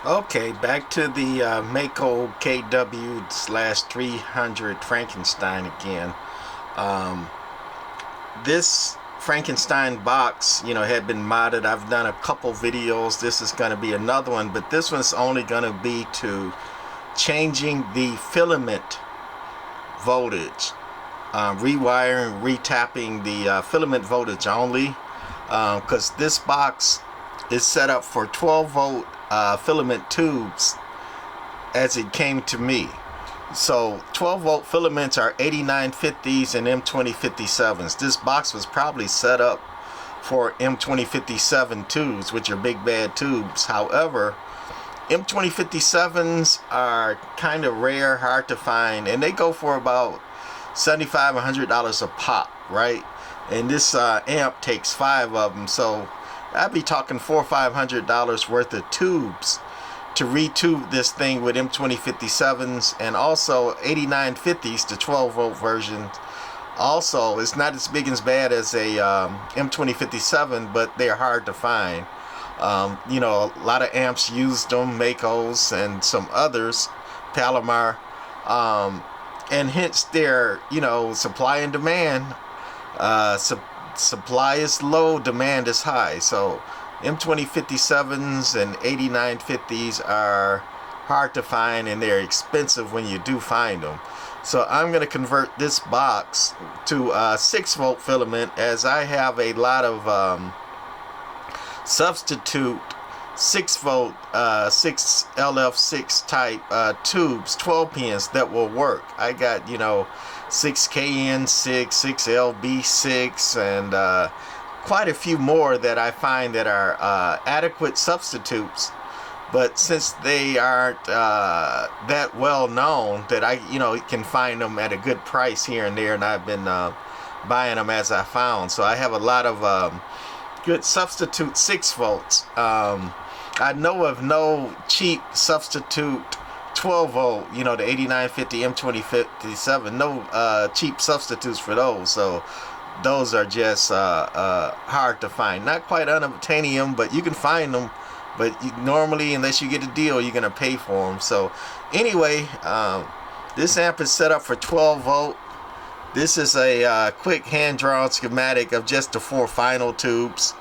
Okay, back to the Maco KW/300 Frankenstein again. Um, this Frankenstein box, had been modded. I've done a couple videos. This is going to be another one, but this one's only going to be to changing the filament voltage, rewiring, retapping the filament voltage only, because this box is set up for 12 volt filament tubes as it came to me. So 12 volt filaments are 8950s and M2057s. This box was probably set up for M2057 tubes, which are big bad tubes. However, M2057s are kind of rare, hard to find, and they go for about $75, $100 a pop, right? And this amp takes 5 of them, so I'd be talking $400 or $500 worth of tubes to retube this thing with M2057s and also 8950s, the 12 volt version. Also, it's not as big and as bad as a M2057, but they're hard to find. A lot of amps used them, Macos and some others, Palomar, and hence their, supply and demand. Supply is low, demand is high. So M2057s and 8950s are hard to find, and they're expensive when you do find them. So I'm going to convert this box to 6 volt filament, as I have a lot of substitute 6 volt 6 LF6 type tubes, 12 pins that will work. I got 6KN6, 6LB6, and quite a few more that I find that are adequate substitutes, but since they aren't that well known, that I can find them at a good price here and there, and I've been buying them as I found. So I have a lot of good substitute 6 volts. I know of no cheap substitute 12 volt, the 8950 M2057, no cheap substitutes for those. So those are just hard to find. Not quite unobtainium, but you can find them. But normally, unless you get a deal, you're going to pay for them. So anyway, this amp is set up for 12 volt. This is a quick hand-drawn schematic of just the 4 final tubes.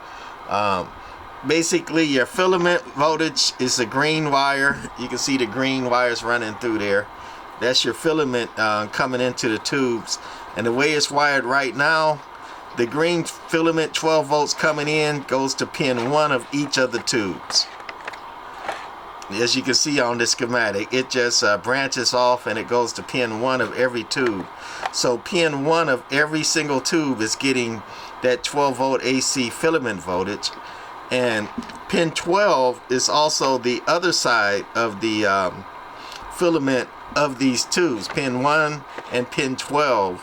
Basically, your filament voltage is a green wire. You can see the green wires running through there. That's your filament coming into the tubes. And the way it's wired right now, the green filament 12 volts coming in goes to pin 1 of each of the tubes. As you can see on this schematic, it just branches off and it goes to pin 1 of every tube. So pin 1 of every single tube is getting that 12 volt AC filament voltage. And pin 12 is also the other side of the filament of these tubes. Pin 1 and pin 12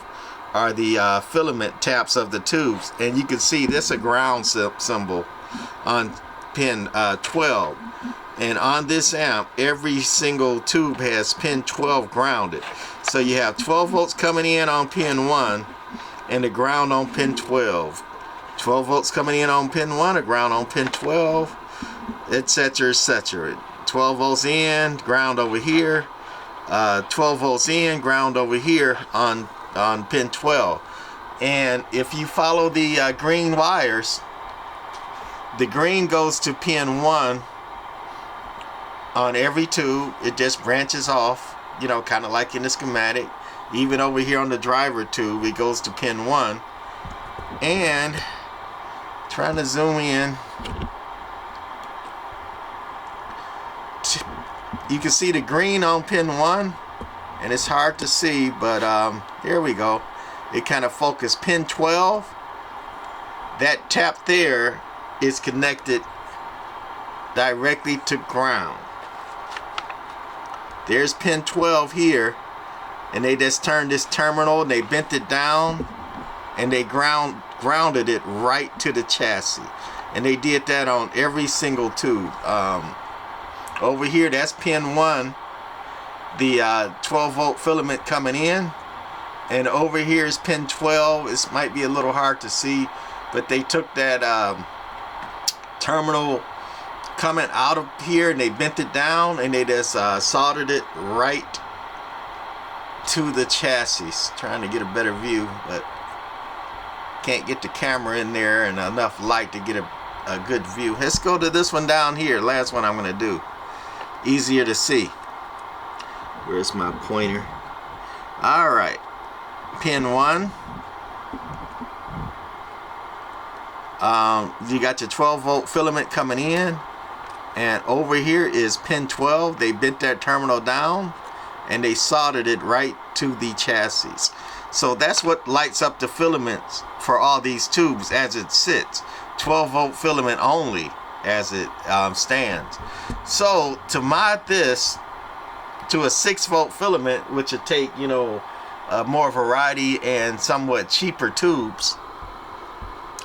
are the filament taps of the tubes. And you can see this a ground symbol on pin 12. And on this amp, every single tube has pin 12 grounded. So you have 12 volts coming in on pin 1 and the ground on pin 12. 12 volts coming in on pin 1, a ground on pin 12, etc., etc. 12 volts in, ground over here. 12 volts in, ground over here on pin 12. And if you follow the green wires, the green goes to pin 1 on every tube. It just branches off, kind of like in the schematic. Even over here on the driver tube, it goes to pin 1. And trying to zoom in, you can see the green on pin 1, and it's hard to see, but here we go. It kind of focused. Pin 12, that tap there is connected directly to ground. There's pin 12 here, and they just turned this terminal and they bent it down and they grounded it right to the chassis, and they did that on every single tube. Over here, that's pin 1, the 12 volt filament coming in, and over here is pin 12. This might be a little hard to see, but they took that terminal coming out of here, and they bent it down, and they just soldered it right to the chassis. Trying to get a better view, but can't get the camera in there and enough light to get a good view. Let's go to this one down here. Last one I'm going to do. Easier to see. Where's my pointer? Alright. Pin 1. You got your 12 volt filament coming in. And over here is pin 12. They bent that terminal down, and they soldered it right to the chassis. So that's what lights up the filaments for all these tubes as it sits. 12 volt filament only as it stands. So to mod this to a 6 volt filament, which would take, you know, more variety and somewhat cheaper tubes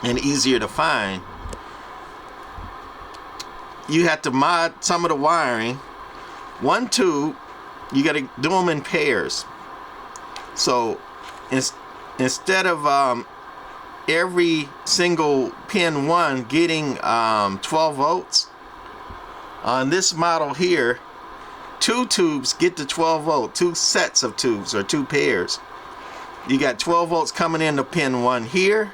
and easier to find, you have to mod some of the wiring. One tube, you got to do them in pairs. So instead of every single pin 1 getting 12 volts, on this model here, 2 tubes get the 12 volt, 2 sets of tubes or 2 pairs. You got 12 volts coming into pin 1 here,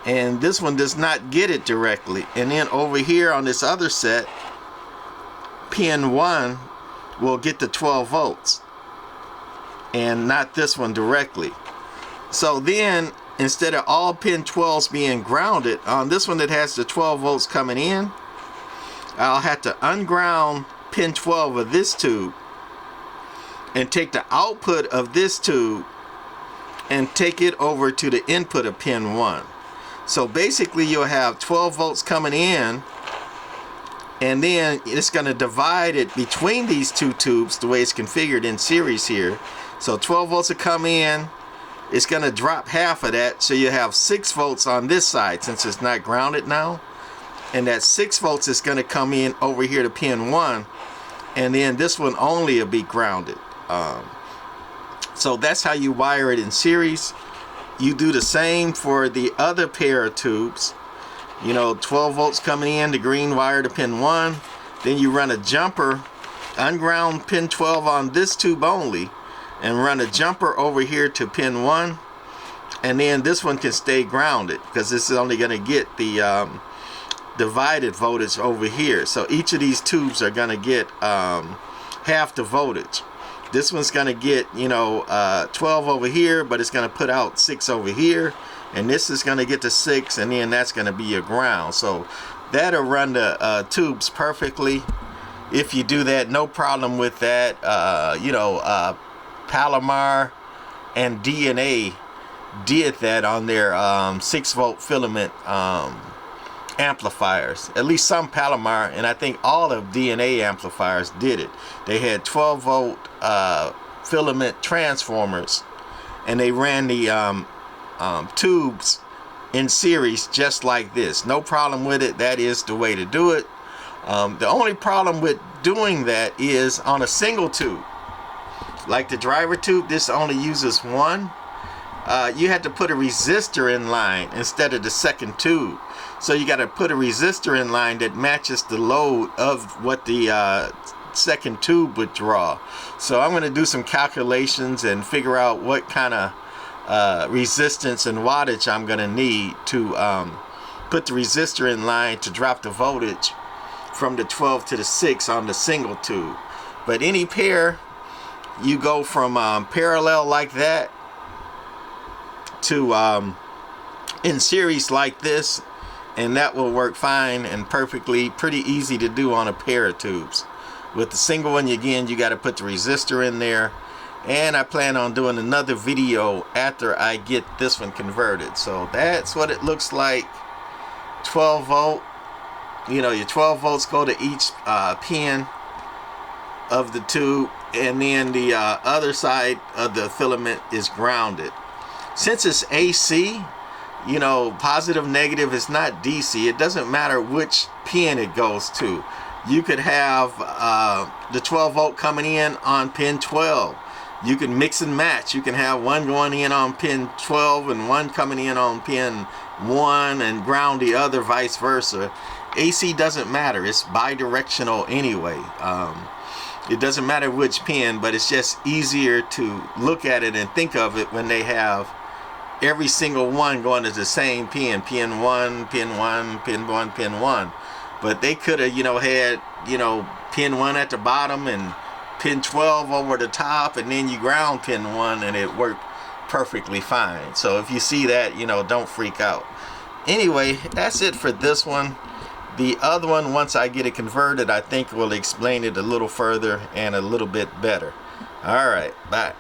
and this one does not get it directly. And then over here on this other set, pin 1 will get the 12 volts and not this one directly. So then instead of all pin 12s being grounded, on this one that has the 12 volts coming in, I'll have to unground pin 12 of this tube and take the output of this tube and take it over to the input of pin 1. So basically you'll have 12 volts coming in, and then it's going to divide it between these 2 tubes the way it's configured in series here. So 12 volts will come in, it's going to drop half of that, so you have 6 volts on this side since it's not grounded now, and that 6 volts is going to come in over here to pin 1, and then this one only will be grounded. So that's how you wire it in series. You do the same for the other pair of tubes. You know, 12 volts coming in, the green wire to pin 1. Then you run a jumper, unground pin 12 on this tube only, and run a jumper over here to pin 1. And then this one can stay grounded because this is only going to get the divided voltage over here. So each of these tubes are going to get half the voltage. This one's going to get, you know, 12 over here, but it's going to put out 6 over here. And this is going to get to 6, and then that's going to be your ground. So that'll run the tubes perfectly. If you do that, no problem with that. You know, Palomar and DNA did that on their 6 volt filament amplifiers. At least some Palomar, and I think all of DNA amplifiers did it. They had 12 volt filament transformers, and they ran the tubes in series just like this. No problem with it. That is the way to do it. The only problem with doing that is on a single tube. Like the driver tube, this only uses 1. You had to put a resistor in line instead of the second tube. So you got to put a resistor in line that matches the load of what the second tube would draw. So I'm going to do some calculations and figure out what kind of resistance and wattage I'm going to need to put the resistor in line to drop the voltage from the 12 to the 6 on the single tube. But any pair, you go from parallel like that to in series like this, and that will work fine and perfectly. Pretty easy to do on a pair of tubes. With the single one, again, you got to put the resistor in there, and I plan on doing another video after I get this one converted. So that's what it looks like. 12 volt, you know, your 12 volts go to each pin of the tube, and then the other side of the filament is grounded. Since it's AC, you know, positive, negative is not DC. It doesn't matter which pin it goes to. You could have the 12 volt coming in on pin 12. You can mix and match. You can have one going in on pin 12 and one coming in on pin 1 and ground the other, vice versa. AC doesn't matter. It's bidirectional anyway. It doesn't matter which pin, but it's just easier to look at it and think of it when they have every single one going to the same pin. Pin 1, pin 1, pin 1, pin 1. But they could have, had, pin 1 at the bottom and pin 12 over the top, and then you ground pin 1, and it worked perfectly fine. So if you see that, don't freak out. Anyway, that's it for this one. The other one, once I get it converted, I think will explain it a little further and a little bit better. All right, bye.